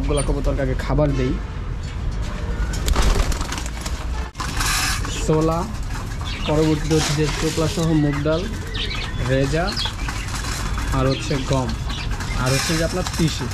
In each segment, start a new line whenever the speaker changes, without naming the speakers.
সবগুলা কবুতরকে আগে খাবার দেই। ছোলা, পরবর্তীতে হচ্ছে যে চোকলা সহ মুগ ডাল, রেজা, আর হচ্ছে গম, আর হচ্ছে যে আপনার তিসি।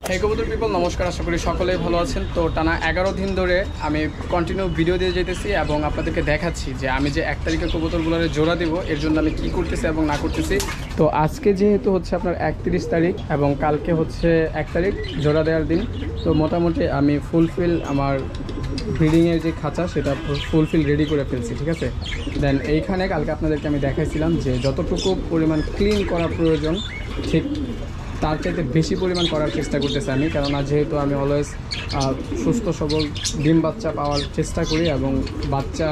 হে কবুতর পিপল, নমস্কার। আশা করি সকলেই ভালো আছেন। তো টানা 11 দিন ধরে আমি কন্টিনিউ ভিডিও দিয়ে যেতেছি এবং আপনাদেরকে দেখাচ্ছি যে আমি যে 1 তারিখে কবুতরগুলোরে জোড়া দেবো এর জন্য আমি কি করতেছি এবং না করতেছি। তো আজকে যেহেতু হচ্ছে আপনার 31 তারিখ এবং কালকে হচ্ছে 1 তারিখ জোড়া দেওয়ার দিন, তো মোটামুটি আমি ফুলফিল আমার ব্রিডিংয়ের যে খাঁচা সেটা ফুলফিল রেডি করে ফেলছি, ঠিক আছে। দেন এইখানে কালকে আপনাদেরকে আমি দেখাইছিলাম যে যতটুকু পরিমাণ ক্লিন করা প্রয়োজন ঠিক তার চাইতে বেশি পরিমাণ করার চেষ্টা করতেছি আমি, কেননা যেহেতু আমি অলওয়েজ সুস্থ সবল ডিম বাচ্চা পাওয়ার চেষ্টা করি এবং বাচ্চা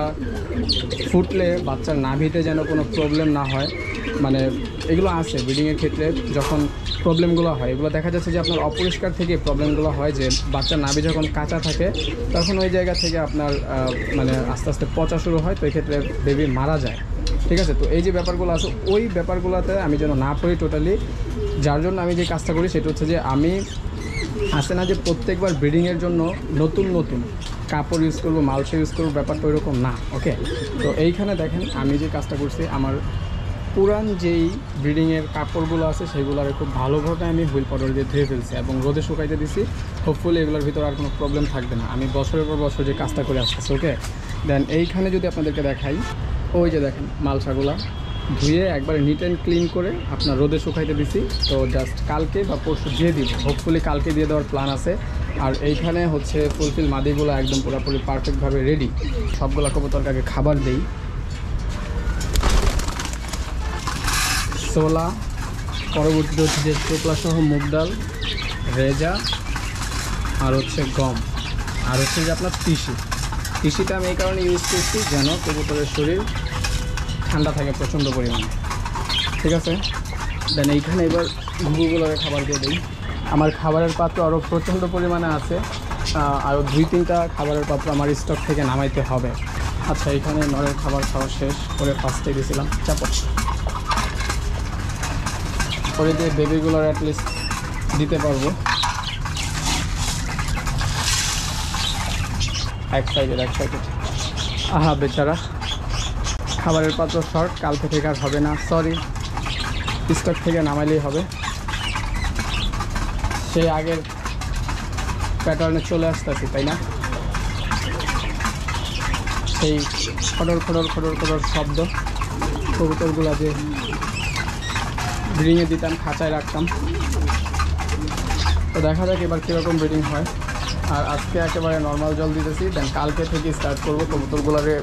ফুটলে বাচ্চার নাভিতে যেন কোনো প্রবলেম না হয়। মানে এগুলো আছে ব্রিডিংয়ের ক্ষেত্রে, যখন প্রবলেমগুলো হয় এগুলো দেখা যাচ্ছে যে আপনার অপরিষ্কার থেকে প্রবলেমগুলো হয় যে বাচ্চার নাভি যখন কাঁচা থাকে তখন ওই জায়গা থেকে আপনার মানে আস্তে আস্তে পচা শুরু হয়, তো এই ক্ষেত্রে বেবি মারা যায়, ঠিক আছে। তো এই যে ব্যাপারগুলো আছে ওই ব্যাপারগুলোতে আমি যেন না পড়ি টোটালি, যার জন্য আমি যে কাজটা করি সেটা হচ্ছে যে আমি আসে না যে প্রত্যেকবার ব্রিডিংয়ের জন্য নতুন নতুন কাপড় ইউজ করবো, মালসা ইউজ করবো, ব্যাপারটা ওইরকম না, ওকে। তো এইখানে দেখেন আমি যে কাজটা করছি, আমার পুরান যেই ব্রিডিংয়ের কাপড়গুলো আছে সেগুলো খুব ভালোভাবে আমি হুইল পাউডার দিয়ে ধুয়ে ফেলছি এবং রোদে শুকাইতে দিছি। হোপফুলি এগুলোর ভিতরে আর কোনো প্রবলেম থাকবে না। আমি বছরের পর বছর যে কাজটা করে আসতেছি, ওকে। দেন এইখানে যদি আপনাদেরকে দেখাই, ওই যে দেখেন মালসাগুলা ধুয়ে একবারে নিট অ্যান্ড ক্লিন করে আপনার রোদে শুকাইতে দিছি। তো জাস্ট কালকে বা পরশু দিয়ে দিব, হোপফুলি কালকে দিয়ে দেওয়ার প্ল্যান আছে। আর এইখানে হচ্ছে ফুলফিল মাদিগুলো একদম পুরোপুরি পারফেক্টভাবে রেডি। সবগুলো কবুতরকে আগে খাবার দেই। ছোলা, পরবর্তীতে হচ্ছে যে চোকলা সহ মুগ ডাল, রেজা, আর হচ্ছে গম, আর হচ্ছে যে আপনার তিসিটা আমি এই কারণে ইউজ করছি যেন কবুতরের শরীর ঠান্ডা থাকে প্রচণ্ড পরিমাণে, ঠিক আছে। দেন এইখানে এবার ঘুঘুগুলোকে খাবার দিয়ে দিই। আমার খাবারের পাত্র আরও প্রচণ্ড পরিমাণে আছে, আরও 2-3টা খাবারের পাত্র আমার স্টক থেকে নামাইতে হবে। আচ্ছা, এইখানে নরের খাবার খাওয়া শেষ করে ফার্স্টে দিয়েছিলাম চাপড় করে দিয়ে বেবিগুলোর অ্যাটলিস্ট দিতে পারবো। এক সাইডের আহা বেচারা, খাবারের পাত্র শর্ট, কালকে থেকে আর হবে না, সরি, স্টক থেকে নামাইলেই হবে। সেই আগের প্যাটার্নে চলে আসতেছি, তাই না? সেই খড়র খড়র খড়র খড়র শব্দ কবুতরগুলো যে ব্রিডিংয়ে দিতাম, খাঁচায় রাখতাম। তো দেখা যাক এবার কীরকম ব্রিডিং হয়। আর আজকে একেবারে নর্মাল জল দিতেছি, দেন কালকে থেকে স্টার্ট করবো কবুতরগুলোরে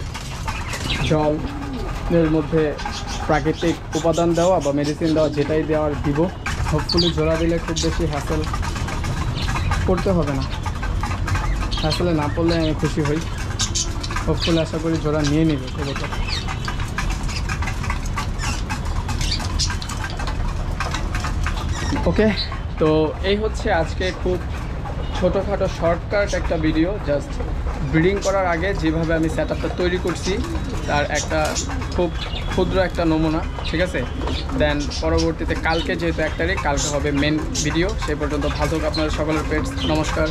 জলের মধ্যে প্রাকৃতিক উপাদান দেওয়া বা মেডিসিন দেওয়া, যেটাই দেওয়ার দিব। হোপফুলি জোড়া দিলে খুব বেশি হ্যাসেল করতে হবে না, হ্যাসেলে না পড়লে আমি খুশি হই। হোপফুলি আশা করি জোড়া নিয়ে নেবে কবুতর। ওকে, তো এই হচ্ছে আজকে খুব ছোটোখাটো শর্টকাট একটা ভিডিও, জাস্ট ব্রিডিং করার আগে যেভাবে আমি সেট আপটা তৈরি করছি তার একটা খুব ক্ষুদ্র একটা নমুনা, ঠিক আছে। দেন পরবর্তীতে কালকে যেহেতু 1 তারিখ, কালকে হবে মেন ভিডিও। সেই পর্যন্ত ভালো থাকুক আপনাদের সকলের পেটস। নমস্কার।